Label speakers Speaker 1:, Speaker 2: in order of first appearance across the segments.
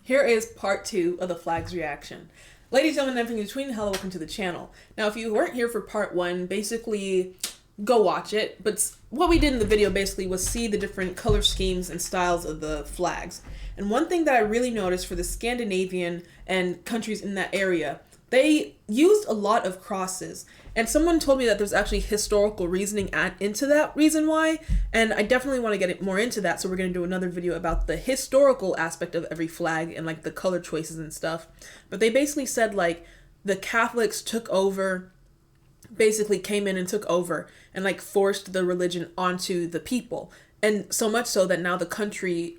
Speaker 1: Here is part 2 of the flag's reaction. Ladies and gentlemen, everything in between, hello, welcome to the channel. Now, if you weren't here for part 1, basically, go watch it. But what we did in the video basically was see the different color schemes and styles of the flags. And one thing that I really noticed for the Scandinavian and countries in that area, they used a lot of crosses. And someone told me that there's actually historical reasoning into that reason why. And I definitely want to get more into that. So we're going to do another video about the historical aspect of every flag and like the color choices and stuff. But they basically said like the Catholics took over, basically came in and took over and like forced the religion onto the people. And so much so that now the country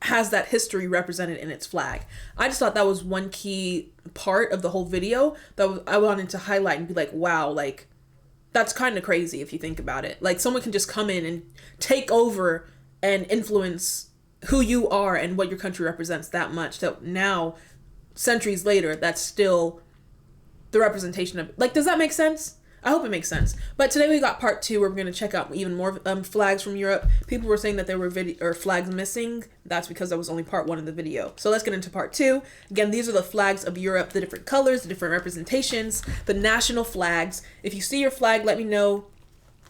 Speaker 1: has that history represented in its flag. I just thought that was one key part of the whole video that I wanted to highlight and be like, wow, like that's kind of crazy if you think about it. Like someone can just come in and take over and influence who you are and what your country represents that much. So now, centuries later, that's still the representation of, like, does that make sense? I hope it makes sense. But today we got part 2 where we're going to check out even more flags from Europe. People were saying that there were flags missing. That's because that was only part 1 of the video. So let's get into part 2. Again, these are the flags of Europe, the different colors, the different representations, the national flags. If you see your flag, let me know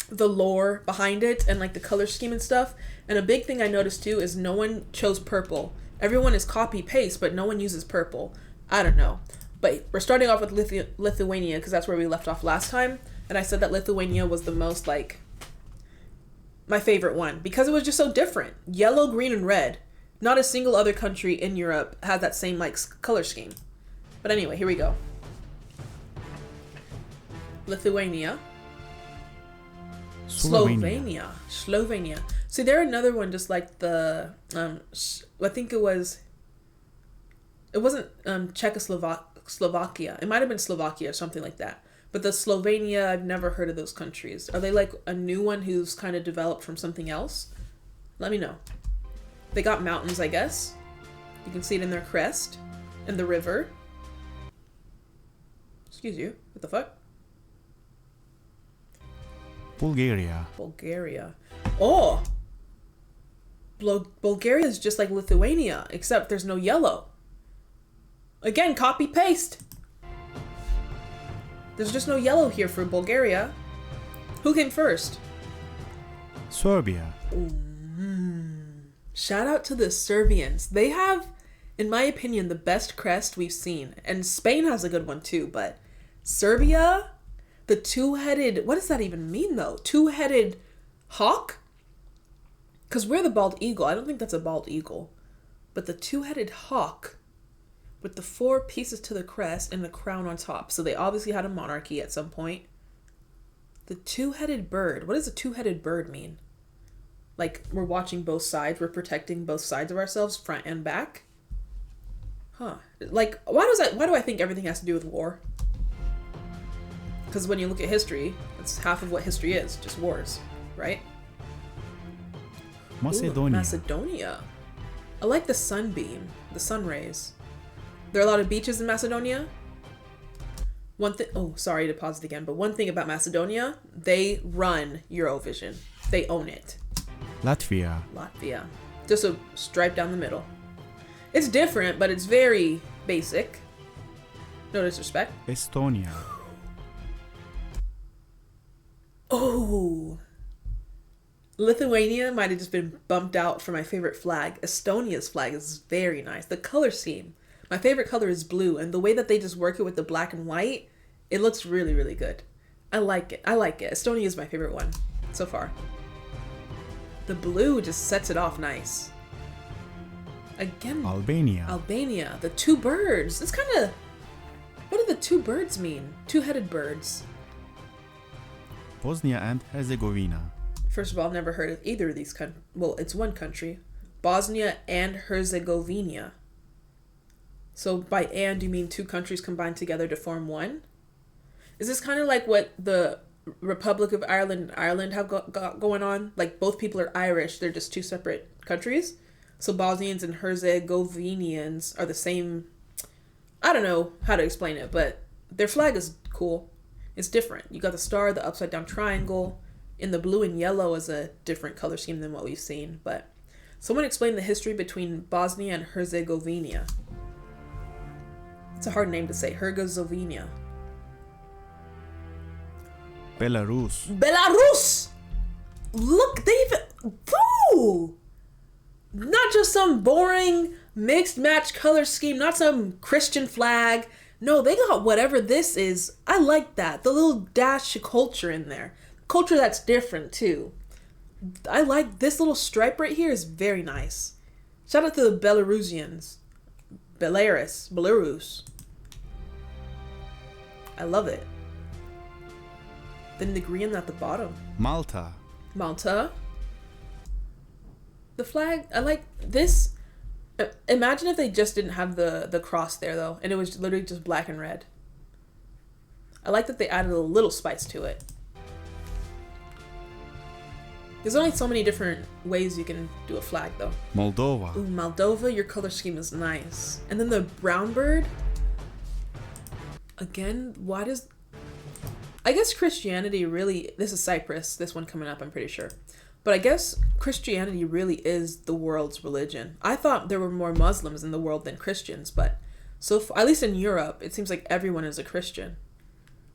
Speaker 1: the lore behind it and like the color scheme and stuff. And a big thing I noticed too is no one chose purple. Everyone is copy paste, but no one uses purple. I don't know. But we're starting off with Lithuania because that's where we left off last time. And I said that Lithuania was the most, like, my favorite one. Because it was just so different. Yellow, green, and red. Not a single other country in Europe had that same, like, color scheme. But anyway, here we go. Lithuania. Slovenia. See, they're another one just like the, I think it wasn't Czechoslovakia. It might have been Slovakia or something like that. But the Slovenia, I've never heard of those countries. Are they like a new one who's kind of developed from something else? Let me know. They got mountains, I guess. You can see it in their crest. And the river. Excuse you. What the fuck?
Speaker 2: Bulgaria.
Speaker 1: Oh! Bulgaria is just like Lithuania, except there's no yellow. Again, copy paste. There's just no yellow here for Bulgaria. Who came first?
Speaker 2: Serbia.
Speaker 1: Shout out to the Serbians. They have, in my opinion, the best crest we've seen. And Spain has a good one too, but Serbia, the two-headed, what does that even mean though? Two-headed hawk? Because we're the bald eagle. I don't think that's a bald eagle. But the two-headed hawk with the 4 pieces to the crest and the crown on top. So they obviously had a monarchy at some point. The two-headed bird. What does a two-headed bird mean? Like, we're watching both sides. We're protecting both sides of ourselves, front and back. Huh. Like, why do I think everything has to do with war? Because when you look at history, that's half of what history is. Just wars, right?
Speaker 2: Macedonia.
Speaker 1: Ooh, Macedonia. I like the sunbeam. The sun rays. There are a lot of beaches in Macedonia. Sorry to pause it again, but one thing about Macedonia, they run Eurovision. They own it.
Speaker 2: Latvia.
Speaker 1: Just a stripe down the middle. It's different, but it's very basic. No disrespect.
Speaker 2: Estonia.
Speaker 1: Oh. Lithuania might have just been bumped out for my favorite flag. Estonia's flag is very nice. The color scheme. My favorite color is blue, and the way that they just work it with the black and white, it looks really, really good. I like it. Estonia is my favorite one so far. The blue just sets it off nice. Again, Albania. The 2 birds. It's kind of... What do the 2 birds mean? Two-headed birds.
Speaker 2: Bosnia and Herzegovina.
Speaker 1: First of all, I've never heard of either of these countries. Well, it's one country. Bosnia and Herzegovina. So by and, you mean 2 countries combined together to form one? Is this kind of like what the Republic of Ireland and Ireland have got going on? Like both people are Irish, they're just 2 separate countries? So Bosnians and Herzegovinians are the same... I don't know how to explain it, but their flag is cool. It's different. You got the star, the upside down triangle. In the blue and yellow is a different color scheme than what we've seen, but... Someone explain the history between Bosnia and Herzegovina. It's a hard name to say. Herzegovina.
Speaker 2: Belarus.
Speaker 1: Belarus! Look, they've... Ooh! Not just some boring mixed match color scheme, not some Christian flag. No, they got whatever this is. I like that. The little dash of culture in there. Culture that's different too. I like this little stripe right here is very nice. Shout out to the Belarusians. Belarus. I love it. Then the green at the bottom.
Speaker 2: Malta.
Speaker 1: Malta. The flag, I like this. Imagine if they just didn't have the cross there though, and it was literally just black and red. I like that they added a little spice to it. There's only so many different ways you can do a flag though.
Speaker 2: Moldova.
Speaker 1: Ooh, Moldova, your color scheme is nice. And then the brown bird. Again, why does... I guess Christianity really... This is Cyprus, this one coming up, I'm pretty sure. But I guess Christianity really is the world's religion. I thought there were more Muslims in the world than Christians, but so far, at least in Europe, it seems like everyone is a Christian.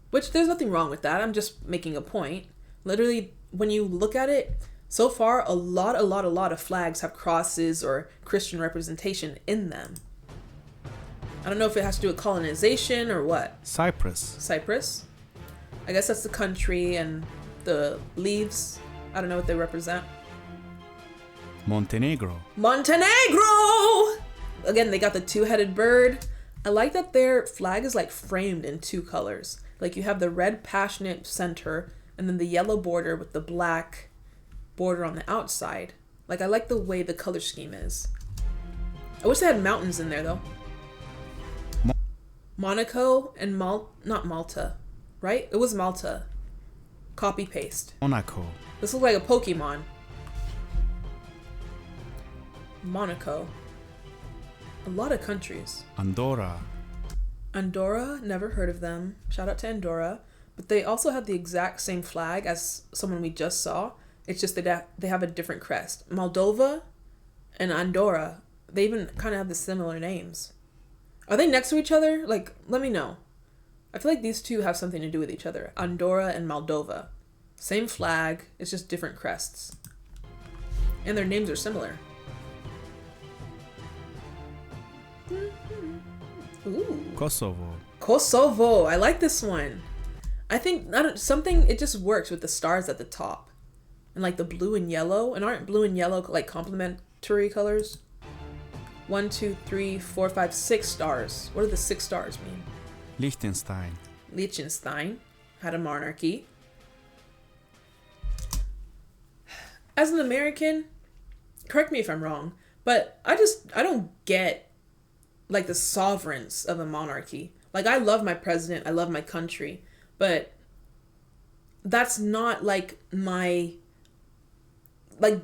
Speaker 1: Which, there's nothing wrong with that. I'm just making a point. Literally, when you look at it, so far, a lot of flags have crosses or Christian representation in them. I don't know if it has to do with colonization or what.
Speaker 2: Cyprus.
Speaker 1: I guess that's the country, and the leaves, I don't know what they represent.
Speaker 2: Montenegro.
Speaker 1: Again, they got the two-headed bird. I like that their flag is like framed in two colors. Like you have the red passionate center and then the yellow border with the black border on the outside. Like I like the way the color scheme is. I wish they had mountains in there though. Monaco and not Malta, right? It was Malta. Copy paste.
Speaker 2: Monaco.
Speaker 1: This looks like a Pokemon. Monaco. A lot of countries.
Speaker 2: Andorra.
Speaker 1: Never heard of them. Shout out to Andorra. But they also have the exact same flag as someone we just saw. It's just that they have a different crest. Moldova and Andorra, they even kind of have the similar names. Are they next to each other? Like, let me know. I feel like these two have something to do with each other. Andorra and Moldova. Same flag, it's just different crests. And their names are similar. Ooh. Kosovo. I like this one. I think it just works with the stars at the top. And like the blue and yellow. And aren't blue and yellow like complementary colors? 1, 2, 3, 4, 5, 6 stars. What do the 6 stars mean? Liechtenstein had a monarchy. As an American, correct me if I'm wrong, but I don't get like the sovereigns of a monarchy. Like I love my president, I love my country, but that's not like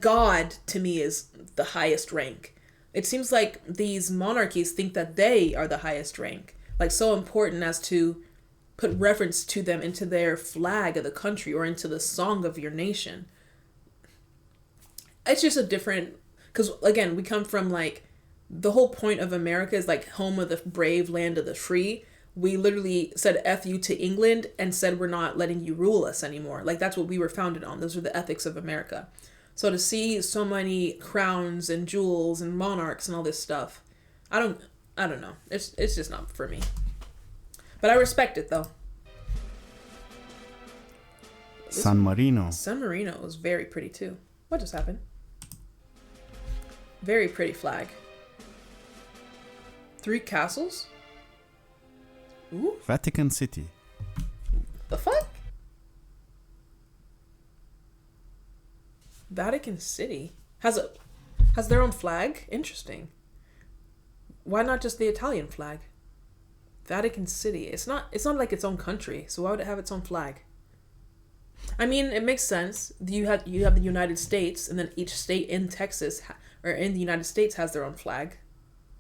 Speaker 1: God to me is the highest rank. It seems like these monarchies think that they are the highest rank, like so important as to put reference to them into their flag of the country or into the song of your nation. It's just a different, because again, we come from like, the whole point of America is like home of the brave, land of the free. We literally said F you to England and said we're not letting you rule us anymore. Like that's what we were founded on. Those are the ethics of America. So to see so many crowns and jewels and monarchs and all this stuff, I don't know. It's just not for me. But I respect it though.
Speaker 2: San Marino.
Speaker 1: San Marino was very pretty too. What just happened? Very pretty flag. 3 castles? Ooh.
Speaker 2: Vatican City.
Speaker 1: The fuck? Vatican City has their own flag? Interesting. Why not just the Italian flag? Vatican City. It's not like its own country, so why would it have its own flag? I mean, it makes sense. You have the United States, and then each state in Texas or in the United States has their own flag,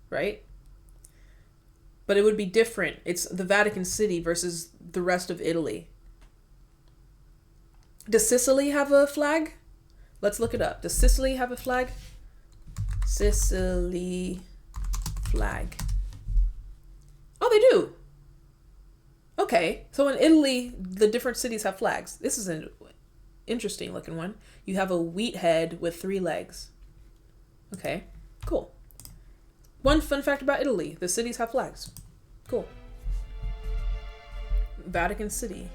Speaker 1: right? But it would be different. It's the Vatican City versus the rest of Italy. Does Sicily have a flag? Let's look it up. Does Sicily have a flag? Sicily flag. Oh, they do. Okay, so in Italy, the different cities have flags. This is an interesting looking one. You have a wheat head with 3 legs. Okay, cool. One fun fact about Italy, the cities have flags. Cool. Vatican City.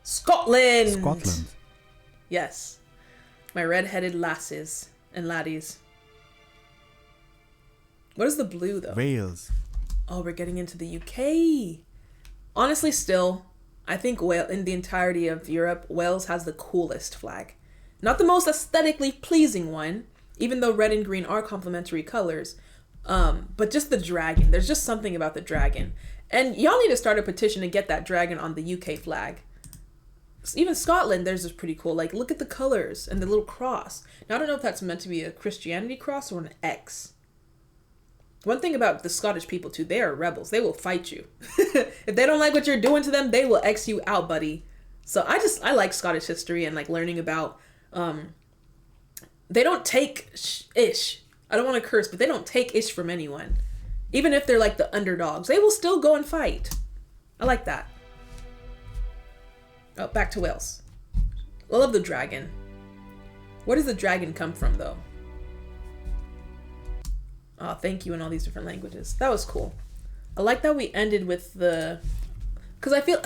Speaker 1: Scotland!
Speaker 2: Scotland.
Speaker 1: Yes. My red-headed lasses and laddies. What is the blue, though?
Speaker 2: Wales.
Speaker 1: Oh, we're getting into the UK. Honestly, still, I think in the entirety of Europe, Wales has the coolest flag. Not the most aesthetically pleasing one, even though red and green are complementary colors. But just the dragon. There's just something about the dragon. And y'all need to start a petition to get that dragon on the UK flag. Even Scotland, theirs is pretty cool. Like, look at the colors and the little cross. Now, I don't know if that's meant to be a Christianity cross or an X. One thing about the Scottish people, too, they are rebels. They will fight you. If they don't like what you're doing to them, they will X you out, buddy. So I like Scottish history and like learning about, they don't take ish. I don't want to curse, but they don't take ish from anyone. Even if they're like the underdogs, they will still go and fight. I like that. Oh, back to Wales. I love the dragon. Where does the dragon come from, though? Oh, thank you in all these different languages. That was cool. I like that we ended with the... Because I feel...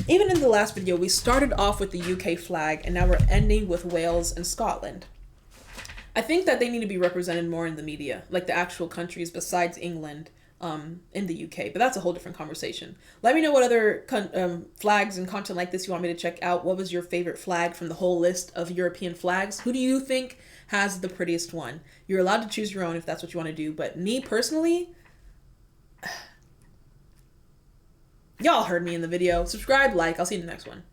Speaker 1: Even in the last video, we started off with the UK flag, and now we're ending with Wales and Scotland. I think that they need to be represented more in the media, like the actual countries besides England in the UK. But that's a whole different conversation. Let me know what other flags and content like this you want me to check out. What was your favorite flag from the whole list of European flags? Who do you think has the prettiest one? You're allowed to choose your own if that's what you want to do. But me personally, y'all heard me in the video. Subscribe, like. I'll see you in the next one.